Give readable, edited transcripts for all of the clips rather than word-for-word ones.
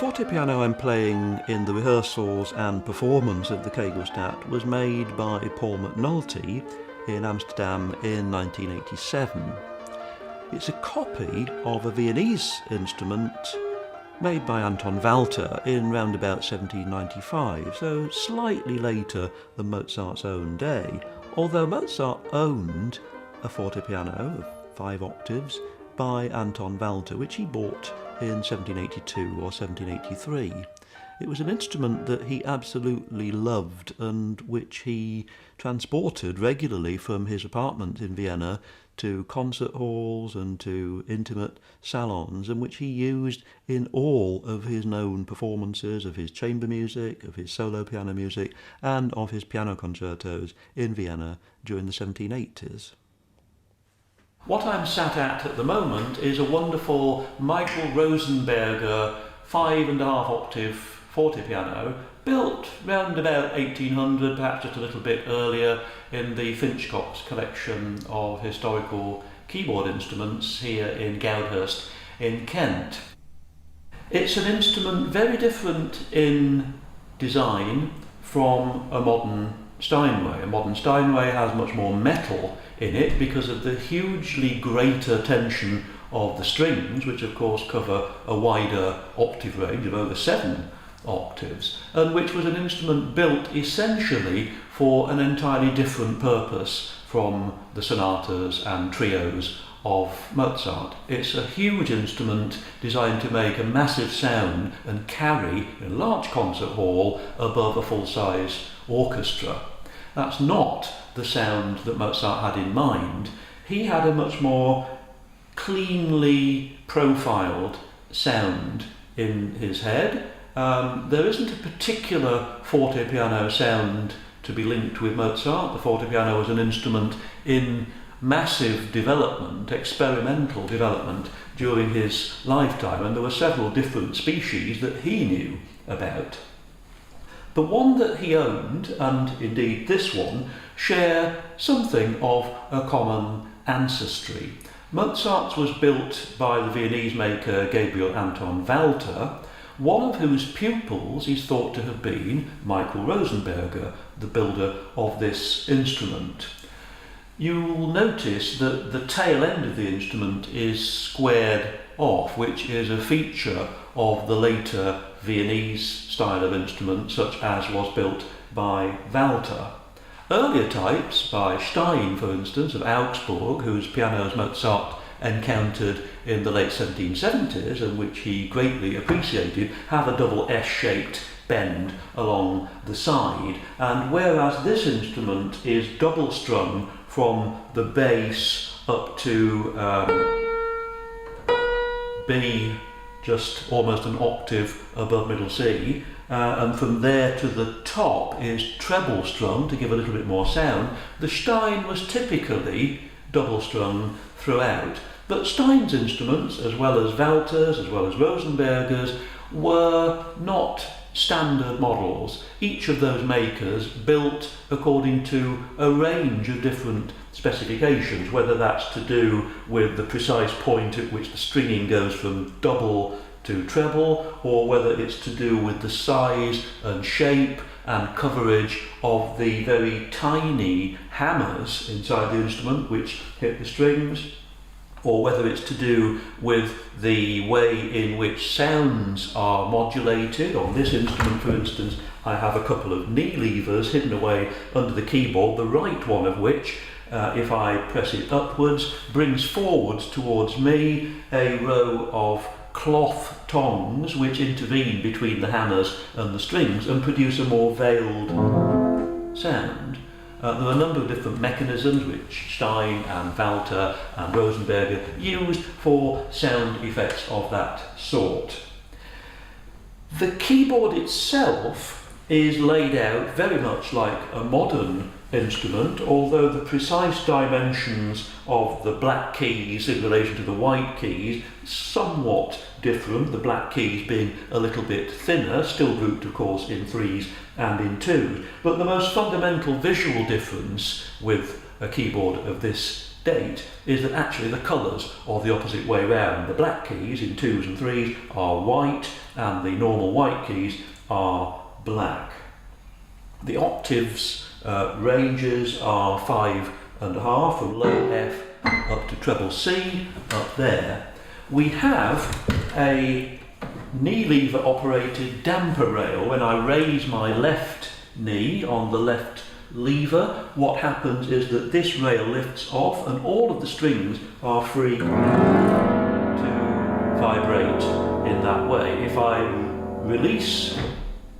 The fortepiano I'm playing in the rehearsals and performance of the Kegelstadt was made by Paul McNulty in Amsterdam in 1987. It's a copy of a Viennese instrument made by Anton Walter in round about 1795, so slightly later than Mozart's own day, although Mozart owned a fortepiano of 5 octaves by Anton Walter, which he bought in 1782 or 1783. It was an instrument that he absolutely loved and which he transported regularly from his apartment in Vienna to concert halls and to intimate salons, and which he used in all of his known performances of his chamber music, of his solo piano music, and of his piano concertos in Vienna during the 1780s. What I'm sat at the moment is a wonderful Michael Rosenberger 5.5 octave fortepiano, built round about 1800, perhaps just a little bit earlier, in the Finchcock's collection of historical keyboard instruments here in Goudhurst in Kent. It's an instrument very different in design from a modern Steinway. A modern Steinway has much more metal in it because of the hugely greater tension of the strings, which of course cover a wider octave range of over 7 octaves, and which was an instrument built essentially for an entirely different purpose from the sonatas and trios of Mozart. It's a huge instrument designed to make a massive sound and carry in a large concert hall above a full-size orchestra. That's not the sound that Mozart had in mind. He had a much more cleanly profiled sound in his head. There isn't a particular fortepiano sound to be linked with Mozart. The fortepiano was an instrument in massive development, experimental development during his lifetime, and there were several different species that he knew about. The one that he owned, and indeed this one, share something of a common ancestry. Mozart's was built by the Viennese maker Gabriel Anton Walter, one of whose pupils is thought to have been Michael Rosenberger, the builder of this instrument. You'll notice that the tail end of the instrument is squared off, which is a feature of the later Viennese style of instrument, such as was built by Walter. Earlier types, by Stein for instance, of Augsburg, whose pianos Mozart encountered in the late 1770s and which he greatly appreciated, have a double S-shaped bend along the side, and whereas this instrument is double strung from the bass up to B, just almost an octave above middle C, and from there to the top is treble strung to give a little bit more sound. The Stein was typically double strung throughout, but Stein's instruments, as well as Walter's, as well as Rosenberger's, were not standard models. Each of those makers built according to a range of different specifications, whether that's to do with the precise point at which the stringing goes from double to treble, or whether it's to do with the size and shape and coverage of the very tiny hammers inside the instrument which hit the strings, or whether it's to do with the way in which sounds are modulated. On this instrument, for instance, I have a couple of knee levers hidden away under the keyboard, the right one of which, if I press it upwards, brings forwards towards me a row of cloth tongs which intervene between the hammers and the strings and produce a more veiled sound. There are a number of different mechanisms which Stein and Walter and Rosenberger used for sound effects of that sort. The keyboard itself is laid out very much like a modern instrument, although the precise dimensions of the black keys in relation to the white keys somewhat different, the black keys being a little bit thinner, still grouped of course in 3s and in 2s. But the most fundamental visual difference with a keyboard of this date is that actually the colours are the opposite way round. The black keys in 2s and 3s are white, and the normal white keys are black. The octaves ranges are 5.5 from low F up to treble C up there. We have a knee lever operated damper rail. When I raise my left knee on the left lever, what happens is that this rail lifts off and all of the strings are free to vibrate in that way. If I release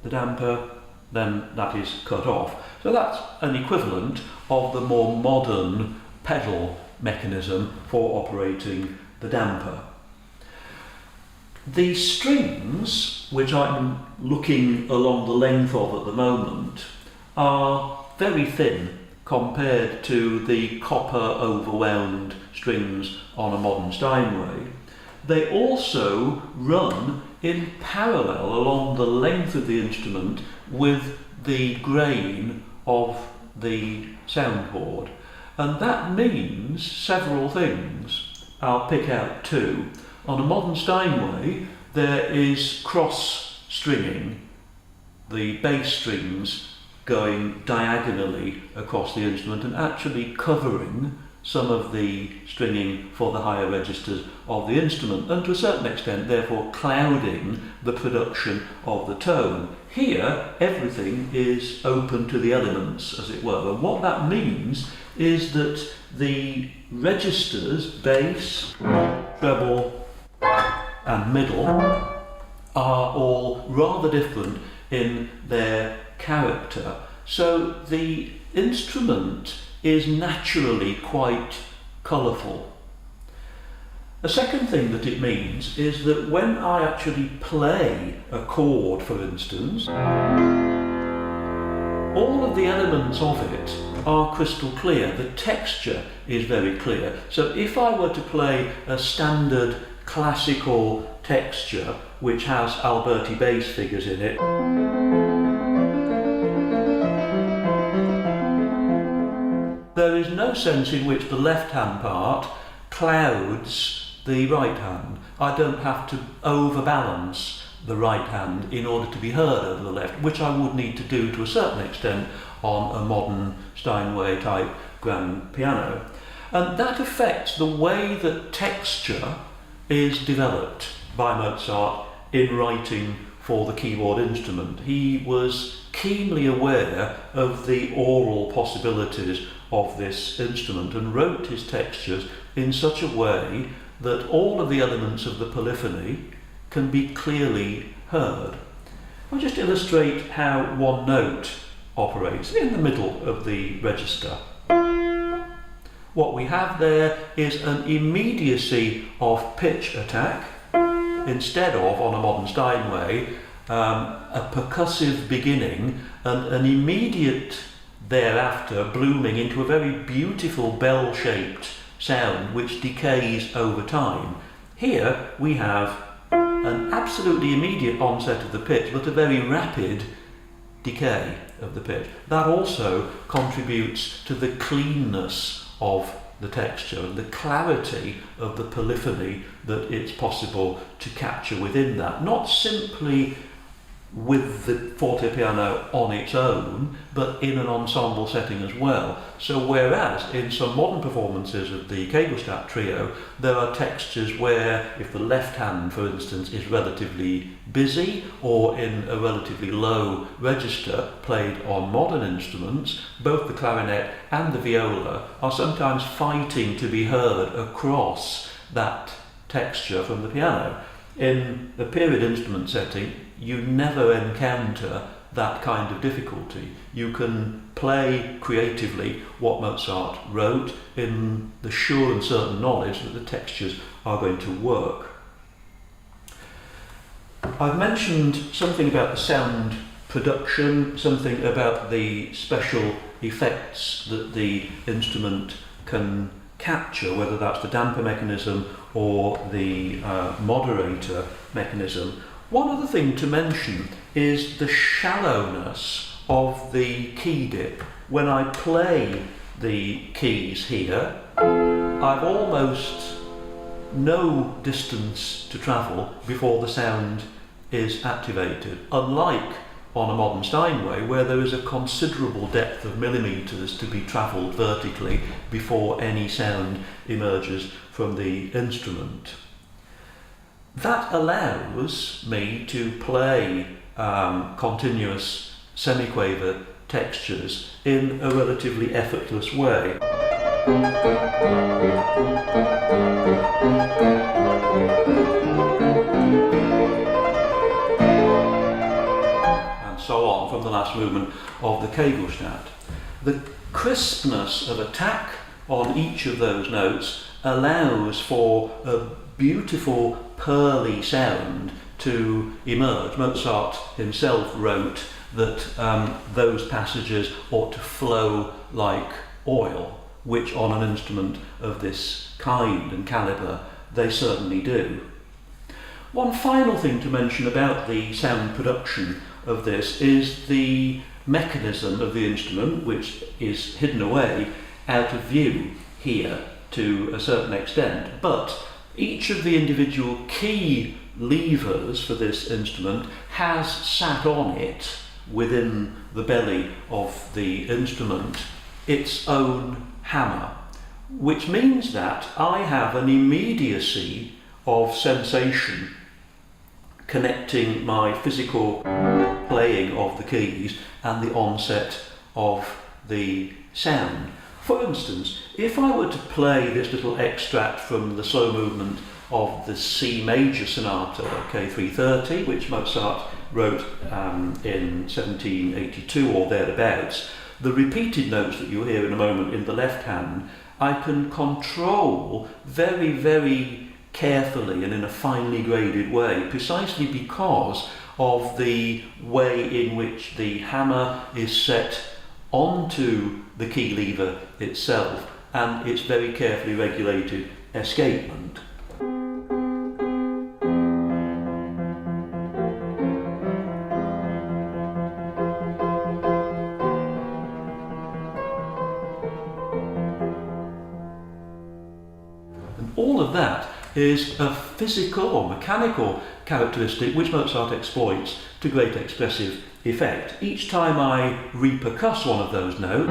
the damper, then that is cut off. So that's an equivalent of the more modern pedal mechanism for operating the damper. The strings, which I'm looking along the length of at the moment, are very thin compared to the copper overwound strings on a modern Steinway. They also run in parallel along the length of the instrument with the grain of the soundboard. And that means several things. I'll pick out two. On a modern Steinway, there is cross stringing, the bass strings going diagonally across the instrument and actually covering some of the stringing for the higher registers of the instrument, and to a certain extent therefore clouding the production of the tone. Here everything is open to the elements, as it were, and what that means is that the registers, bass, treble and middle, are all rather different in their character. So the instrument is naturally quite colourful. A second thing that it means is that when I actually play a chord, for instance, all of the elements of it are crystal clear. The texture is very clear. So if I were to play a standard classical texture which has Alberti bass figures in it, there is no sense in which the left hand part clouds the right hand. I don't have to overbalance the right hand in order to be heard over the left, which I would need to do to a certain extent on a modern Steinway type grand piano. And that affects the way that texture is developed by Mozart in writing for the keyboard instrument. He was keenly aware of the aural possibilities of this instrument and wrote his textures in such a way that all of the elements of the polyphony can be clearly heard. I'll just illustrate how one note operates in the middle of the register. What we have there is an immediacy of pitch attack instead of, on a modern Steinway, a percussive beginning and an immediate thereafter blooming into a very beautiful bell-shaped sound which decays over time. Here we have an absolutely immediate onset of the pitch but a very rapid decay of the pitch. That also contributes to the cleanness of the texture and the clarity of the polyphony that it's possible to capture within that. Not simply with the fortepiano on its own, but in an ensemble setting as well. So whereas in some modern performances of the Kegelstadt trio, there are textures where, if the left hand, for instance, is relatively busy or in a relatively low register played on modern instruments, both the clarinet and the viola are sometimes fighting to be heard across that texture from the piano. In the period instrument setting, you never encounter that kind of difficulty. You can play creatively what Mozart wrote in the sure and certain knowledge that the textures are going to work. I've mentioned something about the sound production, something about the special effects that the instrument can capture, whether that's the damper mechanism or the moderator mechanism. One other thing to mention is the shallowness of the key dip. When I play the keys here, I've almost no distance to travel before the sound is activated, unlike on a modern Steinway where there is a considerable depth of millimetres to be travelled vertically before any sound emerges from the instrument. That allows me to play continuous semiquaver textures in a relatively effortless way. And so on from the last movement of the Kegelstadt. The crispness of attack on each of those notes allows for a beautiful pearly sound to emerge. Mozart himself wrote that those passages ought to flow like oil, which on an instrument of this kind and calibre they certainly do. One final thing to mention about the sound production of this is the mechanism of the instrument, which is hidden away out of view here to a certain extent, but each of the individual key levers for this instrument has sat on it within the belly of the instrument its own hammer, which means that I have an immediacy of sensation connecting my physical playing of the keys and the onset of the sound. For instance, if I were to play this little extract from the slow movement of the C major sonata K330, which Mozart wrote in 1782 or thereabouts, the repeated notes that you'll hear in a moment in the left hand, I can control very, very carefully and in a finely graded way, precisely because of the way in which the hammer is set onto the key lever itself and its very carefully regulated escapement. And all of that is a physical or mechanical characteristic which Mozart exploits to great expressive effect. Each time I repercuss one of those notes,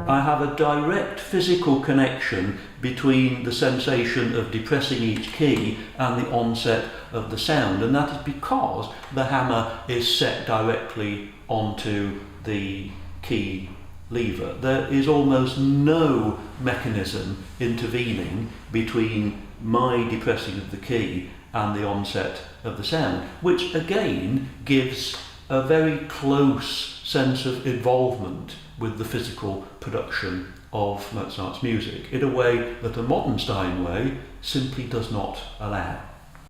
I have a direct physical connection between the sensation of depressing each key and the onset of the sound, and that is because the hammer is set directly onto the key lever. There is almost no mechanism intervening between my depressing of the key and the onset of the sound, which again gives a very close sense of involvement with the physical production of Mozart's music in a way that a modern Steinway simply does not allow.